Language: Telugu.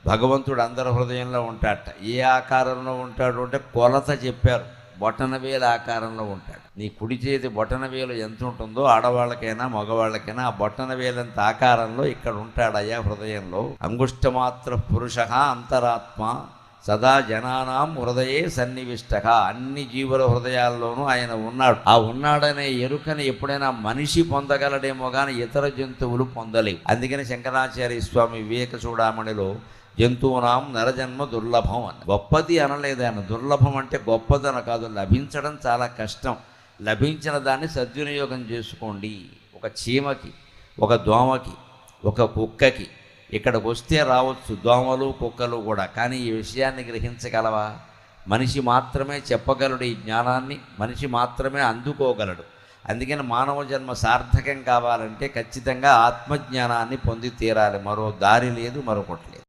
భగవంతుడు అందరి హృదయంలో ఉంటాడట. ఏ ఆకారంలో ఉంటాడు అంటే కొలత చెప్పారు. బొటనవేలు ఆకారంలో ఉంటాడు. నీ కుడి చేతి బొటనవేలు ఎంత ఉంటుందో ఆడవాళ్ళకైనా మగవాళ్ళకైనా ఆ బొటనవేలంత ఆకారంలో ఇక్కడ ఉంటాడయ్యా హృదయంలో. అంగుష్టమాత్ర పురుష అంతరాత్మ సదా జనానాం హృదయే సన్నివిష్టక. అన్ని జీవుల హృదయాల్లోనూ ఆయన ఉన్నాడు. ఆ ఉన్నాడనే ఎరుకని ఎప్పుడైనా మనిషి పొందగలడేమో కానీ ఇతర జంతువులు పొందలేవు. అందుకని శంకరాచార్య స్వామి వివేక చూడామణిలో జంతువునాం నరజన్మ దుర్లభం అని. గొప్పది అనలేదు ఆయన. దుర్లభం అంటే గొప్పదన కాదు, లభించడం చాలా కష్టం. లభించిన దాన్ని సద్వినియోగం చేసుకోండి. ఒక చీమకి, ఒక దోమకి, ఒక కుక్కకి ఇక్కడికి వస్తే రావచ్చు, దోమలు కుక్కలు కూడా. కానీ ఈ విషయాన్ని గ్రహించగలవా? మనిషి మాత్రమే చెప్పగలడు ఈ జ్ఞానాన్ని, మనిషి మాత్రమే అందుకోగలడు. అందుకని మానవ జన్మ సార్థకం కావాలంటే ఖచ్చితంగా ఆత్మజ్ఞానాన్ని పొంది తీరాలి. మరో దారి లేదు, మరొకటి లేదు.